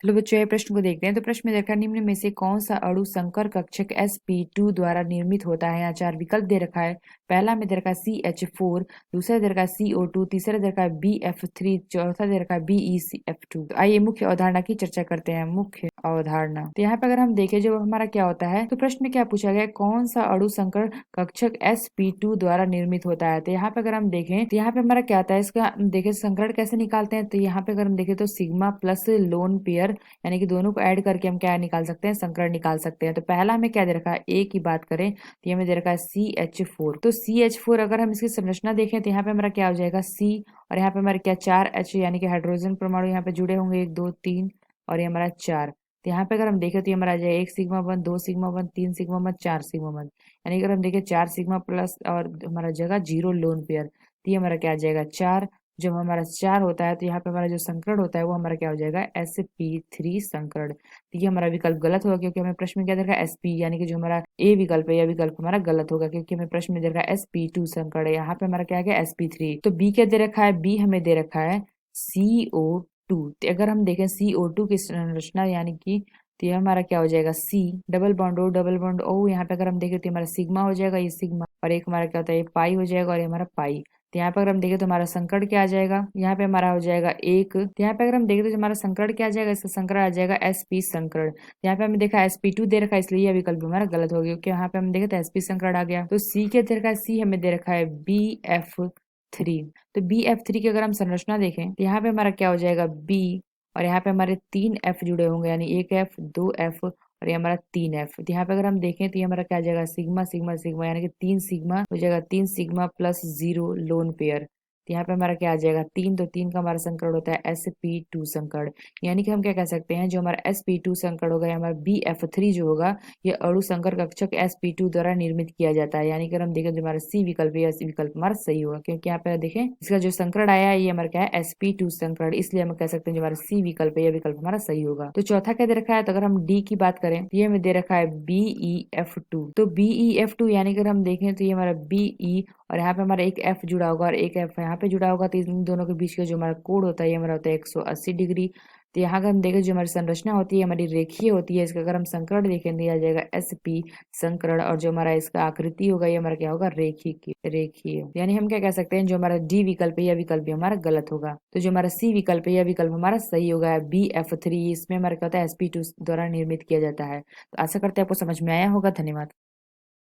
चलो बच्चों, ये प्रश्न को देखते हैं। तो प्रश्न में देखा, निम्न में से कौन सा अणु संकर कक्षक sp2 द्वारा निर्मित होता है। यहाँ 4 विकल्प दे रखा है। पहला में दे रखा है CH4, दूसरा दे रखा है CO2, तीसरा दे रखा है BF3, चौथा दे रखा है BeCF2। तो आइए मुख्य अवधारणा की चर्चा करते हैं। मुख्य अवधारणा, तो यहाँ पे अगर हम देखें जो हमारा क्या होता है, तो प्रश्न में क्या पूछा गया, कौन सा अणु संकर कक्षक sp2 द्वारा निर्मित होता है। तो यहाँ पे अगर हम देखें तो यहाँ पे हमारा क्या होता है, इसका देखें संकरण कैसे निकालते हैं। तो यहाँ पे अगर हम देखें तो सिग्मा प्लस लोन पेयर, यानी कि दोनों को ऐड करके हम क्या निकाल सकते हैं, संकरण निकाल सकते हैं। तो पहला हमें क्या दे रखा है, ए की बात करें तो ये हमें दे रखा है CH4। तो CH4 अगर हम इसकी संरचना देखें तो यहाँ पे हमारा क्या हो जाएगा C, और यहाँ पे हमारे क्या 4 H, यानी कि हाइड्रोजन परमाणु यहाँ पे जुड़े होंगे, 1 2 3, और ये हमारा 4। तो यहाँ पे अगर हम देखें तो ये हमारा आ जाएगा 1 सिग्मा बंद, 2 सिग्मा बंद, 3 सिग्मा बंद, 4 सिग्मा बंद, यानी कि अगर हम देखें 4 सिग्मा प्लस और हमारा जगह 0 लोन पेयर, तो ये हमारा क्या आ जाएगा 4। जब हमारा 4 होता है तो यहाँ पे हमारा जो संकरण होता है वो हमारा क्या हो जाएगा sp3 संकरण। तो ये हमारा विकल्प गलत होगा, क्योंकि हमें प्रश्न में क्या दे रखा है sp, यानी कि जो हमारा ए विकल्प है यह विकल्प हमारा गलत होगा, क्योंकि हमें प्रश्न में दे रखा है sp2 संकरण है। यहाँ पे हमारा क्या आ गया sp3। तो बी क्या दे रखा है, बी हमें दे रखा है CO2। तो अगर हम देखें CO2 की संरचना, यानी कि तो ये हमारा क्या हो जाएगा C, double bond O, double bond O। यहाँ पे अगर हम देखें तो हमारा सिग्मा हो जाएगा, ये सिग्मा, और एक हमारा क्या होता है, ये पाई हो जाएगा, और ये हमारा पाई। तो यहाँ पे अगर हम देखें तो हमारा संकरण क्या आ जाएगा, यहाँ पे हमारा हो जाएगा 1। तो यहाँ पे अगर हम देखें तो हमारा संकरण क्या आ जाएगा, इसका संकरण आ जाएगा sp संकरण। यहाँ पे हमने देखा sp2 दे रखा है, इसलिए यह विकल्प हमारा गलत हो गया, क्योंकि यहाँ पे हम देखें तो sp संकरण आ गया। तो C क्या दे रखा है, C हमें दे रखा है BF3। तो BF3 की अगर हम संरचना देखें तो यहाँ पे हमारा क्या हो जाएगा B, और यहाँ पे हमारे 3 F जुड़े होंगे, यानी 1 F, 2 F, और ये हमारा 3 F। तो यहाँ पे अगर हम देखें तो ये हमारा क्या आ जाएगा, सिग्मा सिग्मा सिग्मा, यानी कि 3 सिग्मा हो जाएगा, 3 सिग्मा प्लस 0 लोन पेयर। तो यहाँ पे हमारा क्या आ जाएगा 3, तो 3 का हमारा संकरण होता है sp2 संकरण। यानी कि हम क्या कह सकते हैं, जो हमारा sp2 संकरण होगा, हमारा BF3 जो होगा, ये अणु संकर कक्षक sp2 द्वारा निर्मित किया जाता है। यानी कि अगर हम देखें तो हमारा C विकल्प है, C विकल्प हमारा सही होगा, क्योंकि यहाँ पे देखें इसका जो संकरण आया है ये हमारा क्या है sp2 संकरण, इसलिए हम कह सकते हैं जो हमारा C विकल्प है यह विकल्प हमारा सही होगा। तो चौथा क्या दे रखा है, तो अगर हम D की बात करें तो ये हमें दे रखा है BeF2। तो BeF2 यानी कि अगर हम देखें तो ये हमारा BE, और यहाँ पे हमारा एक F जुड़ा होगा और एक F यहाँ पे जुड़ा होगा, तो इन दोनों के बीच का जो हमारा कोण होता है ये हमारा होता है 180 डिग्री। तो यहाँ अगर हम देखें जो हमारी संरचना होती है हमारी रेखीय होती है, इसका अगर हम संकरण देखें तो ये आ जाएगा sp संकरण, और जो हमारा इसका आकृति होगा ये हमारा क्या होगा, रेखीय। यानी हम क्या कह सकते हैं, जो हमारा D विकल्प है यह विकल्प भी हमारा गलत होगा। तो जो हमारा C विकल्प है यह विकल्प हमारा सही होगा, BF3। इसमें हमारा क्या होता है sp2 द्वारा निर्मित किया जाता है। तो आशा करते हैं आपको समझ में आया होगा। धन्यवाद।